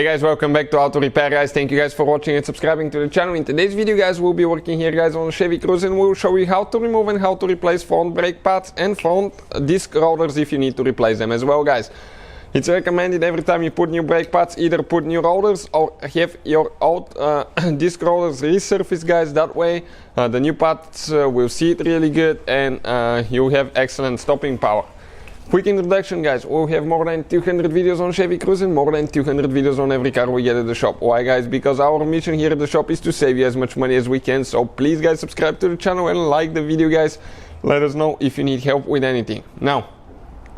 Hey guys, welcome back to Auto Repair guys. Thank you guys for watching and subscribing to the channel. In today's video guys, we'll be working here guys on a Chevy Cruze, and we'll show you how to remove and how to replace front brake pads and front disc rotors if you need to replace them as well guys. It's recommended every time you put new brake pads, either put new rotors or have your old disc rotors resurfaced guys. That way the new pads will see it really good and you have excellent stopping power. Quick introduction guys, we'll have more than 200 videos on Chevy Cruze and more than 200 videos on every car we get at the shop. Why guys? Because our mission here at the shop is to save you as much money as we can. So please guys, subscribe to the channel and like the video guys. Let us know if you need help with anything. Now,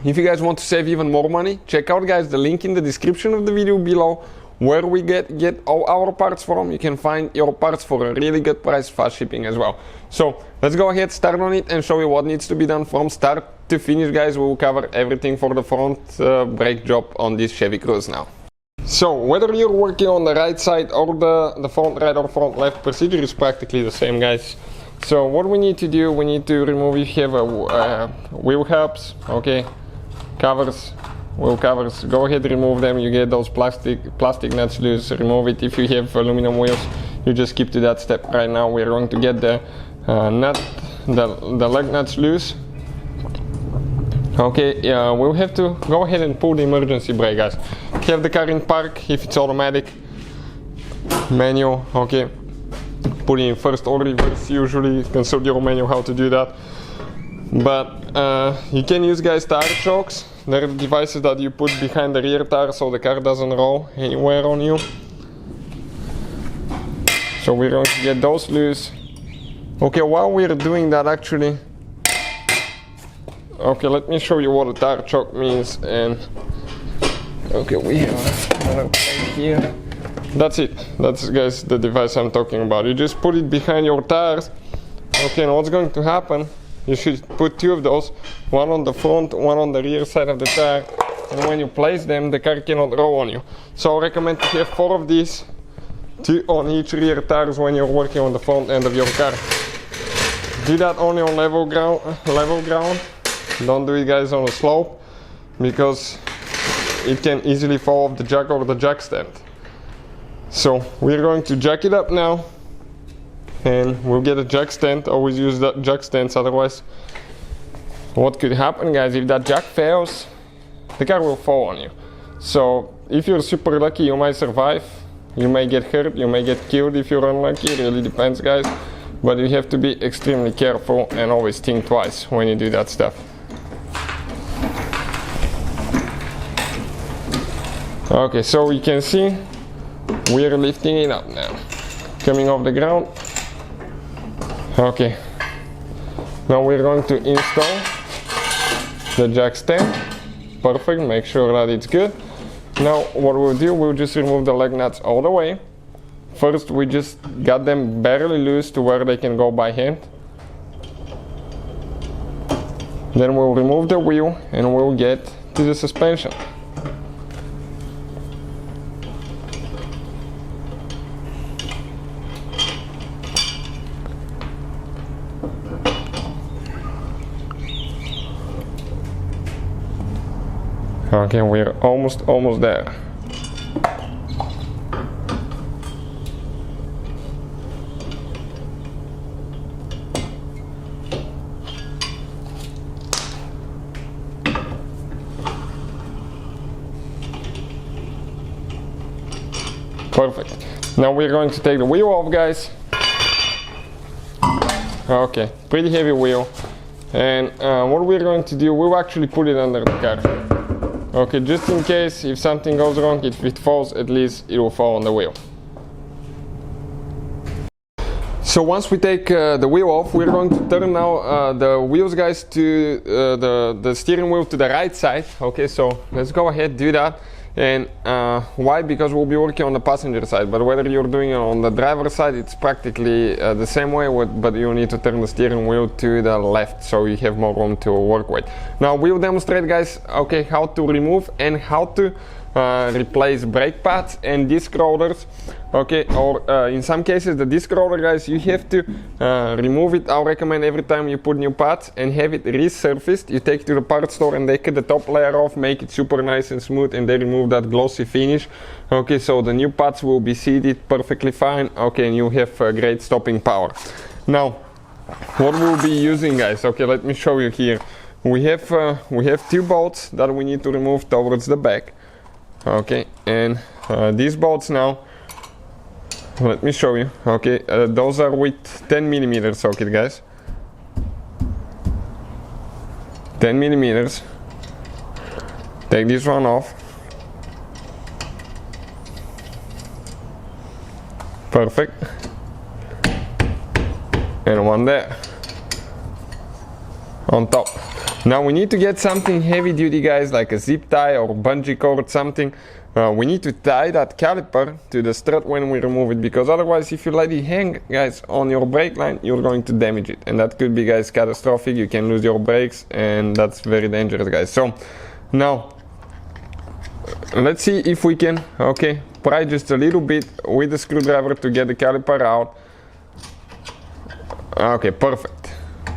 if you guys want to save even more money, check out guys the link in the description of the video below where we get all our parts from. You can find your parts for a really good price, fast shipping as well. So let's go ahead, start on it and show you what needs to be done from start to finish guys. We will cover everything for the front brake job on this Chevy Cruze now. So whether you're working on the right side or the front right or front left, procedure is practically the same guys. So what we need to do, we need to remove, if you have wheel hubs, okay, covers, wheel covers, go ahead, remove them. You get those plastic nuts loose, remove it. If you have aluminum wheels, you just skip to that step. Right now we're going to get the lug nuts loose. Okay, we'll have to go ahead and pull the emergency brake guys. Have the car in park, if it's automatic, manual, okay, put it in first or reverse. Usually consult your manual how to do that, but you can use guys tire chokes. They're devices that you put behind the rear tire so the car doesn't roll anywhere on you. So we're going to get those loose. Okay, while we're doing that actually, okay, let me show you what a tire choke means. And okay, we have another right here. That's it. That's guys the device I'm talking about. You just put it behind your tires. Okay, and what's going to happen? You should put two of those, one on the front, one on the rear side of the tire, and when you place them, the car cannot roll on you. So I recommend to have 4 of these, 2 on each rear tires when you're working on the front end of your car. Do that only on level ground. Don't do it guys on a slope, because it can easily fall off the jack or the jack stand. So we're going to jack it up now. And we'll get a jack stand. Always use that jack stands, otherwise what could happen guys, if that jack fails, the car will fall on you. So if you're super lucky, you might survive, you may get hurt, you may get killed if you're unlucky. It really depends guys, but you have to be extremely careful and always think twice when you do that stuff. Okay, so you can see we're lifting it up now, coming off the ground. Okay, now we're going to install the jack stand. Perfect, make sure that it's good. Now what we'll do, we'll just remove the lug nuts all the way. First we just got them barely loose to where they can go by hand. Then we'll remove the wheel and we'll get to the suspension. Okay, we're almost there. Perfect. Now we're going to take the wheel off guys. Okay, pretty heavy wheel. And what we're going to do, we'll actually put it under the car. Okay, just in case if something goes wrong, if it falls, at least it will fall on the wheel. So once we take the wheel off, we're going to turn now the wheels guys to the steering wheel to the right side. Okay, so let's go ahead, do that. And why? Because we'll be working on the passenger side, but whether you're doing it on the driver's side, it's practically the same way, but you need to turn the steering wheel to the left so you have more room to work with. Now we'll demonstrate guys, okay, how to remove and how to replace brake pads and disc rotors. Okay, or in some cases the disc rotor, guys, you have to remove it. I'll recommend every time you put new pads and have it resurfaced. You take it to the parts store and they cut the top layer off, make it super nice and smooth, and they remove that glossy finish. Okay, so the new pads will be seated perfectly fine. Okay, and you have great stopping power. Now, what we'll be using, guys, okay, let me show you here. We have two bolts that we need to remove towards the back. Okay, and these bolts now, let me show you. Okay, those are with 10 millimeter socket, guys. 10 millimeters. Take this one off. Perfect. And one there on top. Now we need to get something heavy duty, guys, like a zip tie or bungee cord, something. We need to tie that caliper to the strut when we remove it, because otherwise if you let it hang, guys, on your brake line, you're going to damage it, and that could be, guys, catastrophic. You can lose your brakes, and that's very dangerous, guys. So now let's see if we can, okay, pry just a little bit with the screwdriver to get the caliper out. Okay, perfect.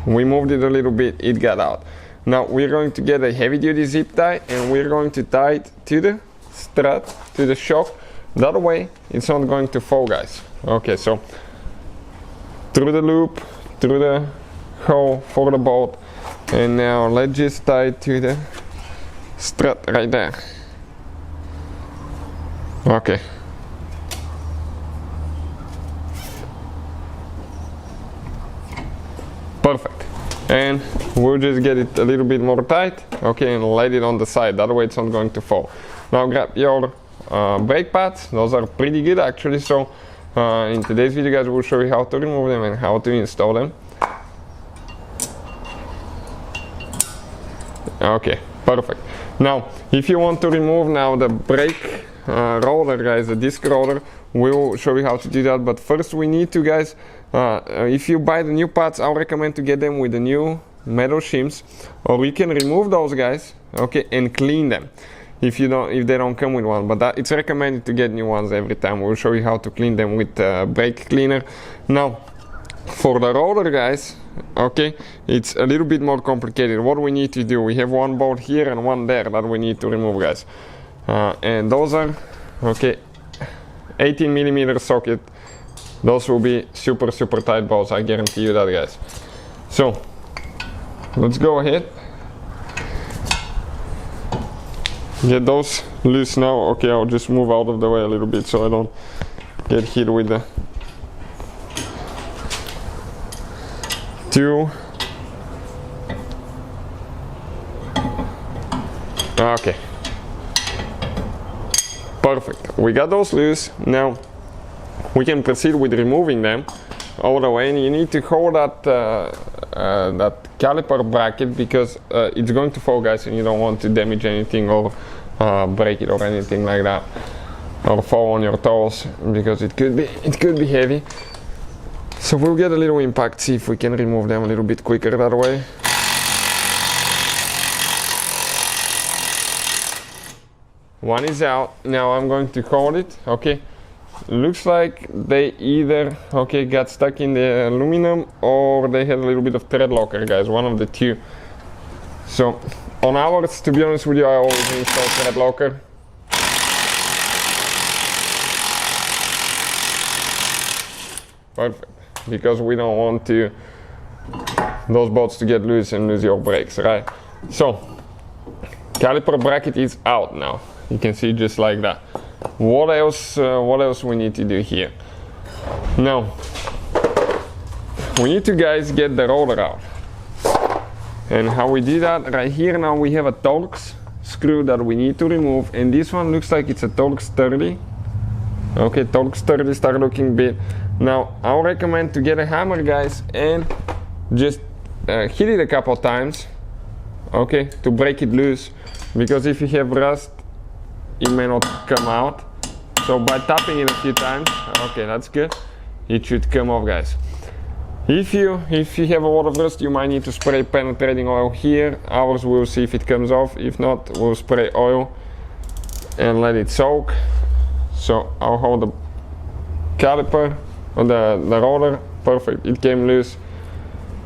We moved it a little bit, it got out. Now we're going to get a heavy duty zip tie and we're going to tie it to the strut, to the shock. That way it's not going to fall, guys. Okay, so through the loop, through the hole for the bolt, and now let's just tie it to the strut right there. Okay. Perfect. And we'll just get it a little bit more tight, okay, and lay it on the side. That way it's not going to fall. Now grab your brake pads. Those are pretty good, actually. So in today's video, guys, we'll show you how to remove them and how to install them. Okay, perfect. Now if you want to remove now the brake rotor, guys, the disc rotor, we'll show you how to do that. But first we need to, guys, if you buy the new pads, I'll recommend to get them with the new metal shims, or you can remove those, guys, okay, and clean them if they don't come with one. But it's recommended to get new ones every time. We'll show you how to clean them with brake cleaner. Now for the rotor, guys, okay, it's a little bit more complicated. What we need to do, we have one bolt here and one there that we need to remove, guys, and those are, okay, 18 millimeter socket. Those will be super tight bolts, I guarantee you that, guys. So let's go ahead, get those loose now. Okay, I'll just move out of the way a little bit so I don't get hit with the two. Okay, perfect. We got those loose. Now we can proceed with removing them all the way, and you need to hold that that caliper bracket, because it's going to fall, guys, and you don't want to damage anything or break it or anything like that, or fall on your toes, because it could be heavy. So we'll get a little impact, see if we can remove them a little bit quicker that way. One is out. Now I'm going to hold it. Okay, looks like they either, okay, got stuck in the aluminum, or they had a little bit of thread locker, guys, one of the two. So on ours, to be honest with you, I always install thread locker. Perfect, because we don't want those bolts to get loose and lose your brakes, right? So caliper bracket is out now. You can see, just like that. What else we need to do here? Now we need to, guys, get the rotor out. And how we do that, right here now we have a Torx screw that we need to remove, and this one looks like it's a Torx 30. Okay, Torx 30, start looking big. Now I'll recommend to get a hammer, guys, and just hit it a couple times, okay, to break it loose, because if you have rust, it may not come out. So by tapping it a few times, okay, that's good, it should come off, guys. If you have a lot of rust, you might need to spray penetrating oil here. Ours, we'll see if it comes off. If not, we'll spray oil and let it soak. So I'll hold the caliper on the rotor. Perfect, it came loose,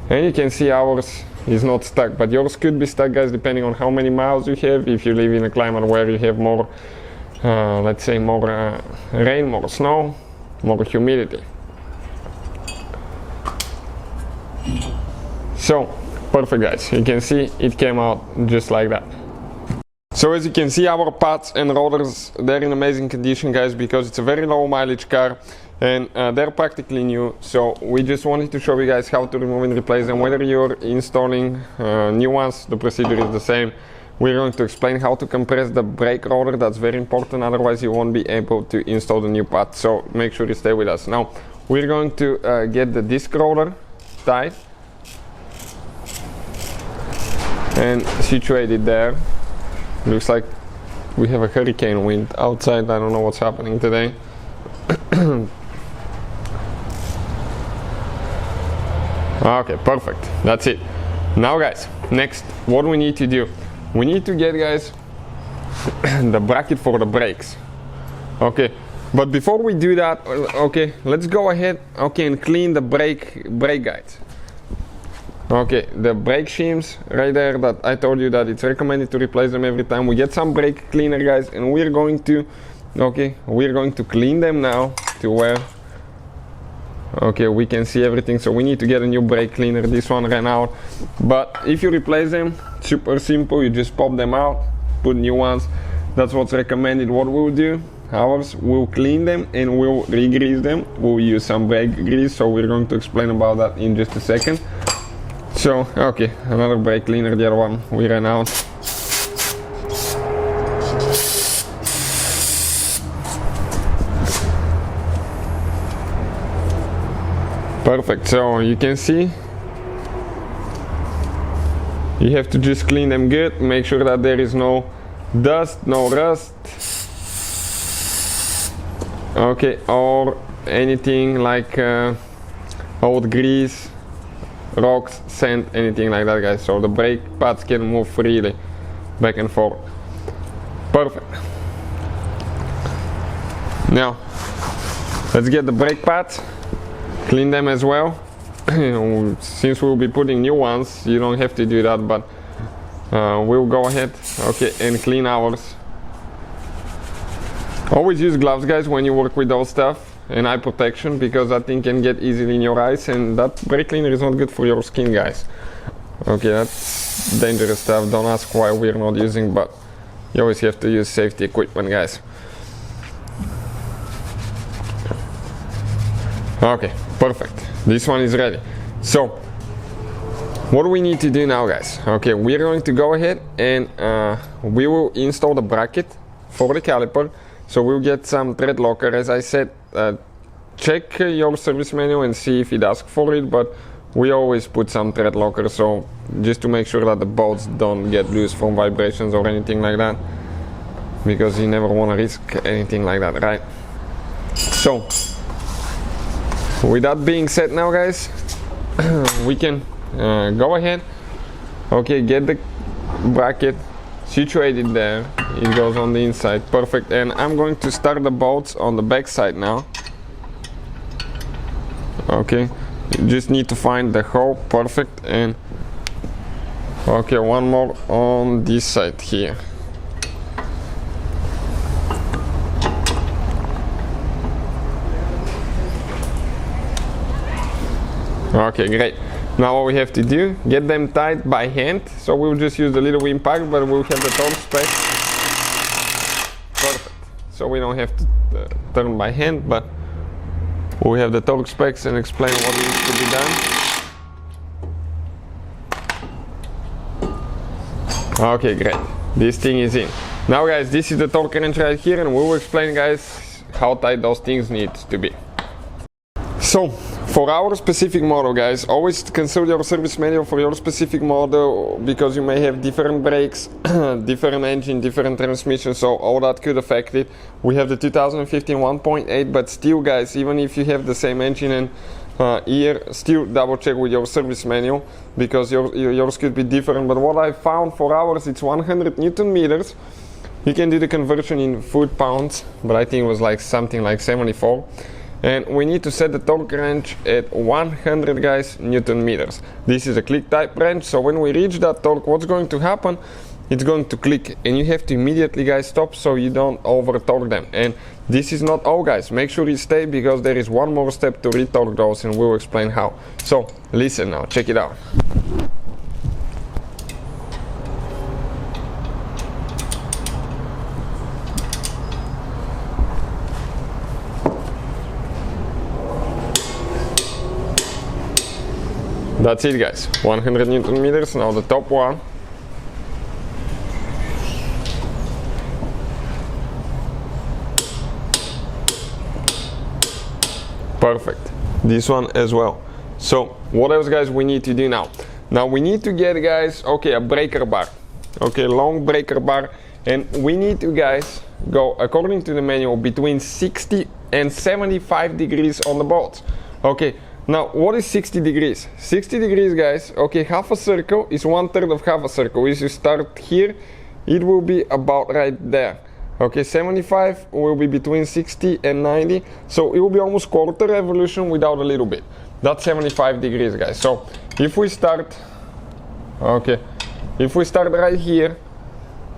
and you can see ours is not stuck, but yours could be stuck, guys, depending on how many miles you have. If you live in a climate where you have more let's say more rain, more snow, more humidity. So perfect, guys, you can see it came out just like that. So as you can see, our pads and rotors, they're in amazing condition, guys, because it's a very low mileage car and they're practically new. So we just wanted to show you guys how to remove and replace them. Whether you're installing new ones, the procedure is the same. We're going to explain how to compress the brake rotor. That's very important, otherwise you won't be able to install the new pad. So make sure you stay with us. Now we're going to get the disc rotor tight and situated there. Looks like we have a hurricane wind outside. I don't know what's happening today. Okay, perfect, that's it. Now guys, next what we need to do, we need to get, guys, the bracket for the brakes. Okay, but before we do that, okay, let's go ahead, okay, and clean the brake guides. Okay, the brake shims right there, that I told you that it's recommended to replace them every time we get some brake cleaner, guys, and we're going to, okay, we're going to clean them now to where, okay, we can see everything. So we need to get a new brake cleaner. This one ran out, but if you replace them, super simple, you just pop them out, put new ones. That's what's recommended. What we'll do, ours, we'll clean them and we'll re-grease them. We'll use some brake grease, so we're going to explain about that in just a second. So okay, another brake cleaner, the other one we ran out. Perfect, so you can see you have to just clean them good, make sure that there is no dust, no rust, okay, or anything like old grease, rocks, sand, anything like that, guys. So the brake pads can move freely back and forth. Perfect. Now let's get the brake pads, clean them as well. Since we'll be putting new ones, you don't have to do that, but we'll go ahead, okay, and clean ours. Always use gloves, guys, when you work with those stuff, and eye protection, because that thing can get easily in your eyes, and that brake cleaner is not good for your skin, guys. Okay, that's dangerous stuff. Don't ask why we're not using, but you always have to use safety equipment, guys. Okay, perfect, this one is ready. So what do we need to do now, guys? Okay, we're going to go ahead and we will install the bracket for the caliper. So we'll get some thread locker. As I said, check your service manual and see if it asks for it, but we always put some thread locker, so just to make sure that the bolts don't get loose from vibrations or anything like that, because you never want to risk anything like that, right? So with that being said, now guys, we can go ahead, okay, get the bracket situated there. It goes on the inside, perfect. And I'm going to start the bolts on the back side now. Okay, you just need to find the hole, perfect. And okay, one more on this side here. Okay, great. Now what we have to do, get them tied by hand. So we'll just use the little impact, but we'll have the torque spec. Perfect. So we don't have to turn by hand, but we have the torque specs and explain what needs to be done. Okay, great. This thing is in. Now guys, this is the torque wrench right here, and we will explain, guys, how tight those things need to be. So for our specific model, guys, always consult your service manual for your specific model, because you may have different brakes, different engine, different transmission, so all that could affect it. We have the 2015 1.8, but still, guys, even if you have the same engine and year, still double check with your service manual, because yours could be different. But what I found for ours, it's 100 Newton meters, You can do the conversion in foot-pounds, but I think it was like something like 74. And we need to set the torque wrench at 100, guys, Newton meters. This is a click type wrench, so when we reach that torque, what's going to happen? It's going to click, and you have to immediately, guys, stop so you don't over torque them. And this is not all, guys. Make sure you stay, because there is one more step to retorque those, and we'll explain how. So listen now, check it out. That's it, guys, 100 Newton meters. Now the top one. Perfect. This one as well. So what else, guys, we need to do now? Now we need to get, guys, okay, a breaker bar. Okay, long breaker bar. And we need to, guys, go according to the manual between 60 and 75 degrees on the bolts. Okay. Now, what is 60 degrees? 60 degrees, guys, okay, half a circle is 1/3 of half a circle. If you start here, it will be about right there. Okay, 75 will be between 60 and 90, so it will be almost quarter revolution without a little bit. That's 75 degrees, guys. So, if we start, okay, if we start right here,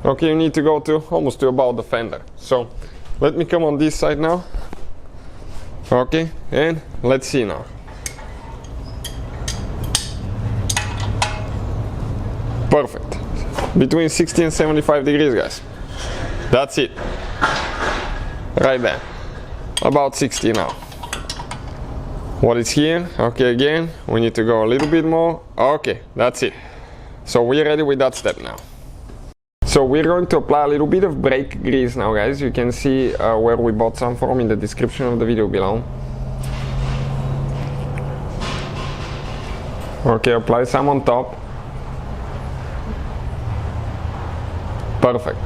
okay, you need to go to almost to about the fender. So, let me come on this side now. Okay, and let's see now. Perfect. Between 60 and 75 degrees, guys. That's it. Right there. About 60 now. What is here? Okay, again, we need to go a little bit more. Okay, that's it. So we're ready with that step now. So we're going to apply a little bit of brake grease now, guys. You can see where we bought some from in the description of the video below. Okay, apply some on top. Perfect.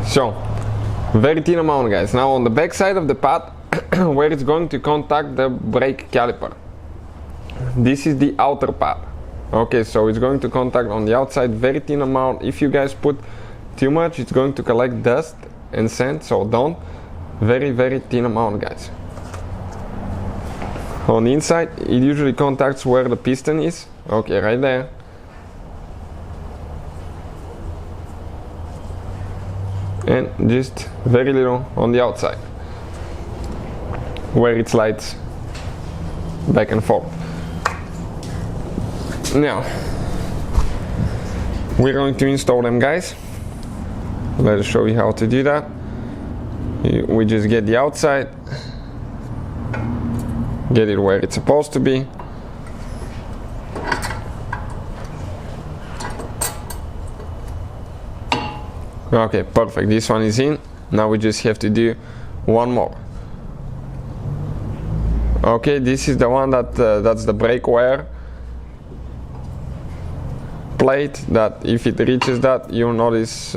So, very thin amount, guys. Now on the back side of the pad, where it's going to contact the brake caliper. This is the outer pad. Okay, so it's going to contact on the outside, very thin amount. If you guys put too much, it's going to collect dust and sand, so don't. Very, very thin amount, guys. On the inside, it usually contacts where the piston is. Okay, right there. And just very little on the outside, where it slides back and forth. Now, we're going to install them, guys. Let us show you how to do that. We just get the outside, get it where it's supposed to be. Okay, perfect. This one is in. Now we just have to do one more. Okay, this is the one that's the brake wear plate, that if it reaches that, you'll notice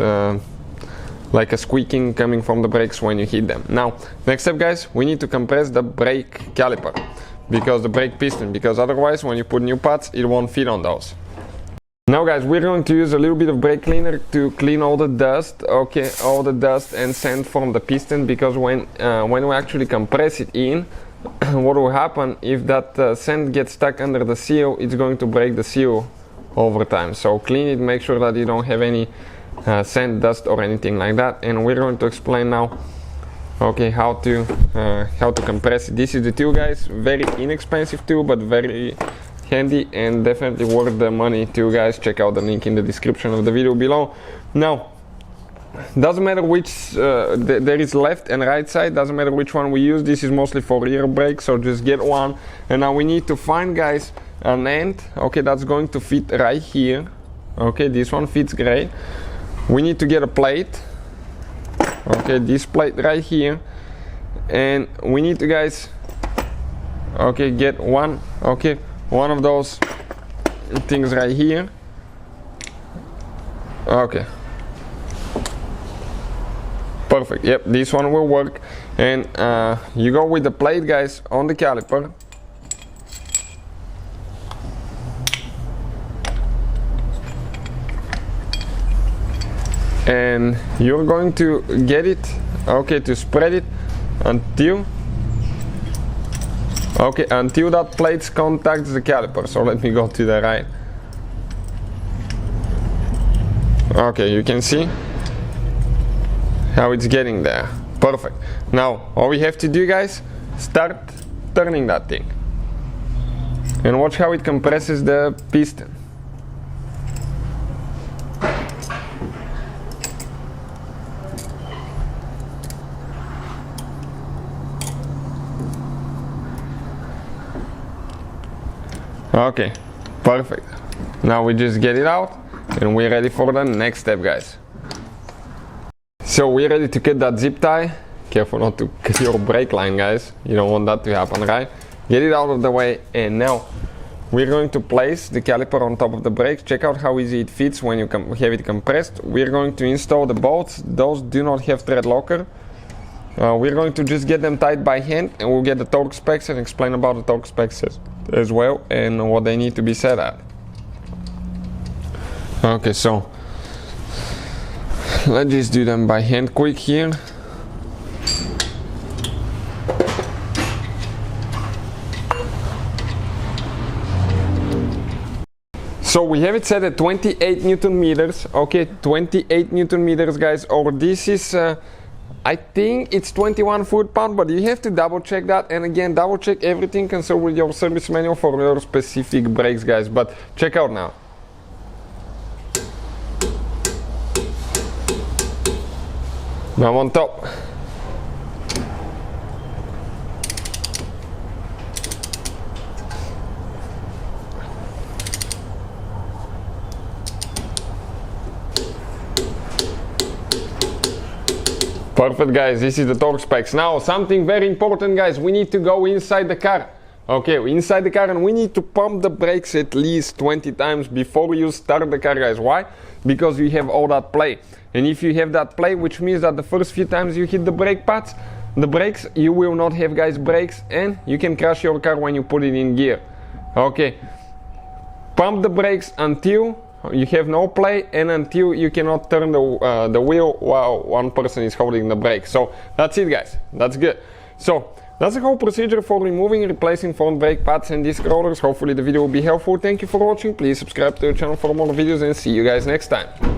like a squeaking coming from the brakes when you hit them. Now, next step, guys, we need to compress the brake caliper, because the brake piston, because otherwise when you put new pads, it won't fit on those. Now, guys, we're going to use a little bit of brake cleaner to clean all the dust, okay, all the dust and sand from the piston, because when we actually compress it in, what will happen if that sand gets stuck under the seal? It's going to break the seal over time. So clean it, make sure that you don't have any sand, dust or anything like that. And we're going to explain now, okay, how to compress it. This is the tool, guys. Very inexpensive tool, but very handy and definitely worth the money too, guys. Check out the link in the description of the video below. Now, doesn't matter which there is left and right side, doesn't matter which one we use. This is mostly for rear brake, so just get one. And now we need to find, guys, an end, okay, that's going to fit right here. Okay, this one fits great. We need to get a plate, okay, this plate right here, and we need to, guys, okay, get one, okay, one of those things right here. Okay, perfect. Yep, this one will work. And you go with the plate, guys, on the caliper. and you're going to get it, okay, to spread it until that plate contacts the caliper. So let me go to the right. Okay, you can see how it's getting there. Perfect. Now all we have to do, guys, start turning that thing and watch how it compresses the piston. Okay, perfect. Now we just get it out and we're ready for the next step, guys. So we're ready to cut that zip tie. Careful not to cut your brake line, guys. You don't want that to happen, right? Get it out of the way, and now we're going to place the caliper on top of the brakes. Check out how easy it fits when you have it compressed. We're going to install the bolts. Those do not have thread locker. We're going to just get them tied by hand, and we'll get the torque specs and explain about the torque specs as well and what they need to be set at. Okay, so let's just do them by hand quick here. So we have it set at 28 Newton meters. Okay, 28 Newton meters, guys, or this is I think it's 21 foot-pound, but you have to double check that, and again, double check everything, consult with your service manual for your specific brakes, guys. But check out now. Now on top. Perfect, guys, this is the torque specs. Now something very important, guys, we need to go inside the car. Okay, inside the car, and we need to pump the brakes at least 20 times before you start the car, guys. Why? Because you have all that play, and if you have that play, which means that the first few times you hit the brake pads, the brakes, you will not have, guys, brakes, and you can crash your car when you put it in gear. Okay, pump the brakes until you have no play and until you cannot turn the wheel while one person is holding the brake. So that's it, guys, that's good. So that's the whole procedure for removing and replacing front brake pads and disc rotors. Hopefully the video will be helpful. Thank you for watching. Please subscribe to the channel for more videos, and see you guys next time.